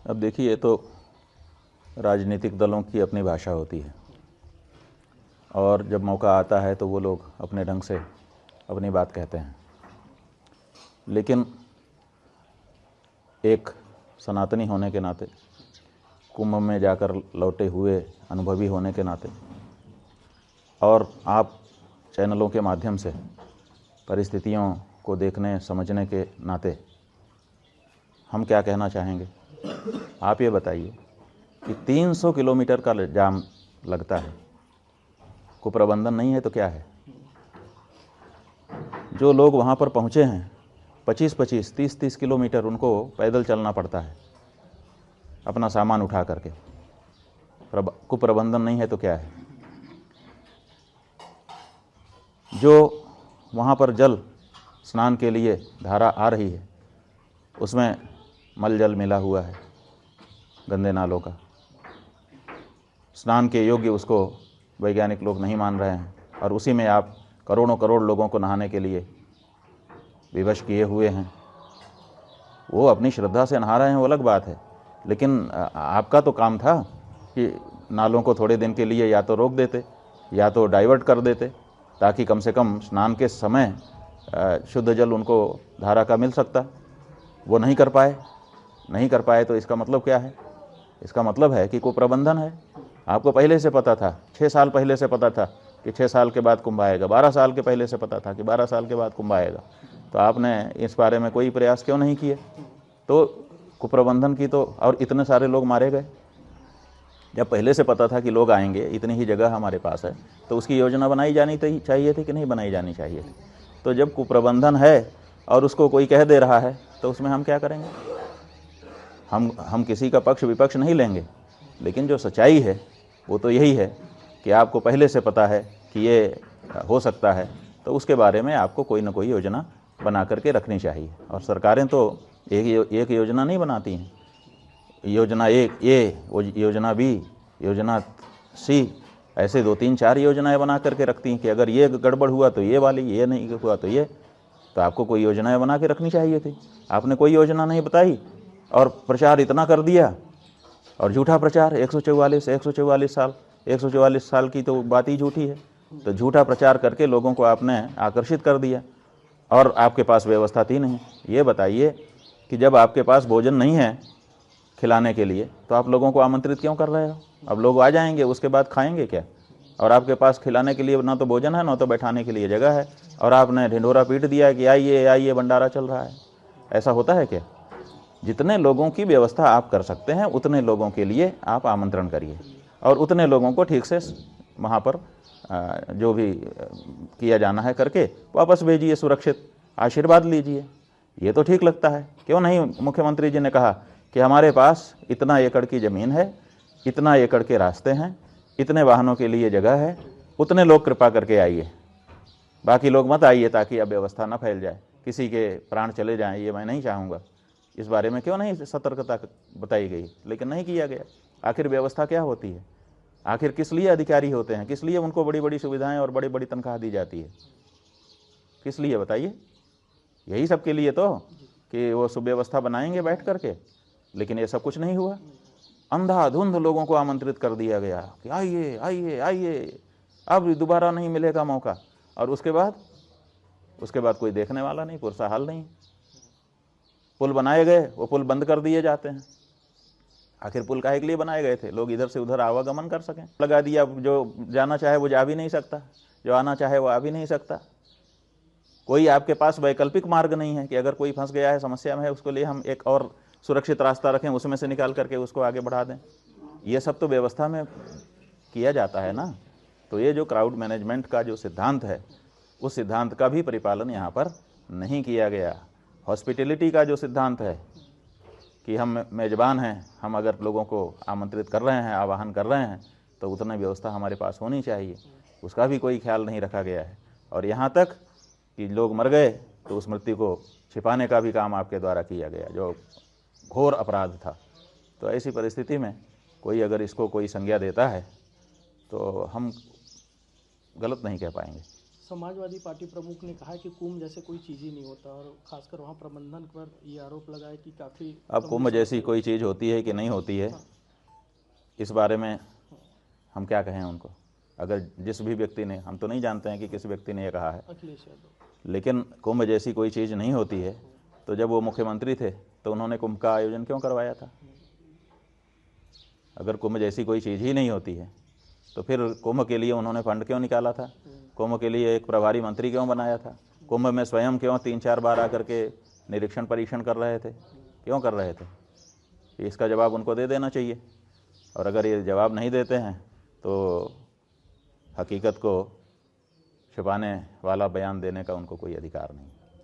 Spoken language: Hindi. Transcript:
अब देखिए, ये तो राजनीतिक दलों की अपनी भाषा होती है और जब मौका आता है तो वो लोग अपने ढंग से अपनी बात कहते हैं। लेकिन एक सनातनी होने के नाते, कुंभ में जाकर लौटे हुए अनुभवी होने के नाते और आप चैनलों के माध्यम से परिस्थितियों को देखने समझने के नाते हम क्या कहना चाहेंगे। आप ये बताइए कि 300 किलोमीटर का जाम लगता है, कुप्रबंधन नहीं है तो क्या है। जो लोग वहाँ पर पहुँचे हैं 25-25, 30-30 किलोमीटर उनको पैदल चलना पड़ता है अपना सामान उठा करके। कुप्रबंधन नहीं है तो क्या है। जो वहाँ पर जल स्नान के लिए धारा आ रही है उसमें मल जल मिला हुआ है, गंदे नालों का, स्नान के योग्य उसको वैज्ञानिक लोग नहीं मान रहे हैं और उसी में आप करोड़ों करोड़ लोगों को नहाने के लिए विवश किए हुए हैं। वो अपनी श्रद्धा से नहा रहे हैं, वो अलग बात है, लेकिन आपका तो काम था कि नालों को थोड़े दिन के लिए या तो रोक देते या तो डाइवर्ट कर देते, ताकि कम से कम स्नान के समय शुद्ध जल उनको धारा का मिल सकता। वो नहीं कर पाए तो इसका मतलब क्या है। इसका मतलब है कि कुप्रबंधन है। आपको पहले से पता था, 6 साल पहले से पता था कि 6 साल के बाद कुंभ आएगा, 12 साल के पहले से पता था कि 12 साल के बाद कुंभ आएगा, तो आपने इस बारे में कोई प्रयास क्यों नहीं किए। तो कुप्रबंधन की तो, और इतने सारे लोग मारे गए। जब पहले से पता था कि लोग आएंगे, इतनी ही जगह हमारे पास है, तो उसकी योजना बनाई जानी चाहिए थी कि नहीं बनाई जानी चाहिए थी। तो जब कुप्रबंधन है और उसको कोई कह दे रहा है तो उसमें हम क्या करेंगे। हम किसी का पक्ष विपक्ष नहीं लेंगे, लेकिन जो सच्चाई है वो तो यही है कि आपको पहले से पता है कि ये हो सकता है, तो उसके बारे में आपको कोई ना कोई योजना बना करके रखनी चाहिए। और सरकारें तो एक योजना नहीं बनाती हैं, योजना एक ए, योजना बी, योजना सी, ऐसे 2-3-4 योजनाएं बना करके रखती हैं कि अगर ये गड़बड़ हुआ तो ये वाली, ये नहीं हुआ तो ये। तो आपको कोई योजनाएं बना के रखनी चाहिए थी। आपने कोई योजना नहीं बताई और प्रचार इतना कर दिया, और झूठा प्रचार। 144 साल की तो बात ही झूठी है। तो झूठा प्रचार करके लोगों को आपने आकर्षित कर दिया और आपके पास व्यवस्था थी नहीं। ये बताइए कि जब आपके पास भोजन नहीं है खिलाने के लिए तो आप लोगों को आमंत्रित क्यों कर रहे हो। अब लोग आ जाएंगे, उसके बाद खाएंगे क्या। और आपके पास खिलाने के लिए ना तो भोजन है, ना तो बैठाने के लिए जगह है, और आपने ढिंढोरा पीट दिया कि आइए आइए भंडारा चल रहा है। ऐसा होता है क्या। जितने लोगों की व्यवस्था आप कर सकते हैं उतने लोगों के लिए आप आमंत्रण करिए और उतने लोगों को ठीक से वहाँ पर जो भी किया जाना है करके वापस भेजिए, सुरक्षित आशीर्वाद लीजिए। ये तो ठीक लगता है। क्यों नहीं मुख्यमंत्री जी ने कहा कि हमारे पास इतना एकड़ की ज़मीन है, इतना एकड़ के रास्ते हैं, इतने वाहनों के लिए जगह है, उतने लोग कृपा करके आइए, बाकी लोग मत आइए ताकि अब व्यवस्था न फैल जाए, किसी के प्राण चले जाएं, ये मैं नहीं चाहूँगा। इस बारे में क्यों नहीं सतर्कता बताई गई। लेकिन नहीं किया गया। आखिर व्यवस्था क्या होती है, आखिर किस लिए अधिकारी होते हैं, किस लिए उनको बड़ी बड़ी सुविधाएं और बड़ी बड़ी तनख्वाह दी जाती है, किस लिए बताइए। यही सब के लिए तो कि वो सुव्यवस्था बनाएंगे बैठ करके। लेकिन ये सब कुछ नहीं हुआ। अंधाधुंध लोगों को आमंत्रित कर दिया गया कि आइए आइए आइए, अब दोबारा नहीं मिलेगा मौका। और उसके बाद कोई देखने वाला नहीं, पुरसा हाल नहीं। पुल बनाए गए, वो पुल बंद कर दिए जाते हैं। आखिर पुल काहे के लिए बनाए गए थे, लोग इधर से उधर आवागमन कर सकें। लगा दिया, जो जाना चाहे वो जा भी नहीं सकता, जो आना चाहे वो आ भी नहीं सकता। कोई आपके पास वैकल्पिक मार्ग नहीं है कि अगर कोई फंस गया है, समस्या में है, उसके लिए हम एक और सुरक्षित रास्ता रखें, उसमें से निकाल करके उसको आगे बढ़ा दें। ये सब तो व्यवस्था में किया जाता है ना। तो ये जो क्राउड मैनेजमेंट का जो सिद्धांत है, उस सिद्धांत का भी परिपालन यहाँ पर नहीं किया गया। हॉस्पिटैलिटी का जो सिद्धांत है कि हम मेज़बान हैं, हम अगर लोगों को आमंत्रित कर रहे हैं, आवाहन कर रहे हैं, तो उतनी व्यवस्था हमारे पास होनी चाहिए, उसका भी कोई ख्याल नहीं रखा गया है। और यहाँ तक कि लोग मर गए तो उस मृत्यु को छिपाने का भी काम आपके द्वारा किया गया, जो घोर अपराध था। तो ऐसी परिस्थिति में कोई अगर इसको कोई संज्ञा देता है तो हम गलत नहीं कह पाएंगे। समाजवादी पार्टी प्रमुख ने कहा है कि कुंभ जैसे कोई चीज़ ही नहीं होता, और खासकर वहाँ प्रबंधन पर ये आरोप लगाया कि काफ़ी अब कुंभ जैसी कोई चीज़ होती है कि नहीं होती है, इस बारे में हम क्या कहें उनको। अगर जिस भी व्यक्ति ने, हम तो नहीं जानते हैं कि किस व्यक्ति ने ये कहा है, अखिलेश यादव, लेकिन कुंभ जैसी कोई चीज़ नहीं होती है तो जब वो मुख्यमंत्री थे तो उन्होंने कुंभ का आयोजन क्यों करवाया था? अगर कुंभ जैसी कोई चीज़ ही नहीं होती है तो फिर कुंभ के लिए उन्होंने फंड क्यों निकाला था? कुंभ के लिए एक प्रभारी मंत्री क्यों बनाया था? कुंभ में स्वयं क्यों 3-4 बार आकर के निरीक्षण परीक्षण कर रहे थे? क्यों कर रहे थे? इसका जवाब उनको दे देना चाहिए। और अगर ये जवाब नहीं देते हैं तो हकीकत को छिपाने वाला बयान देने का उनको कोई अधिकार नहीं।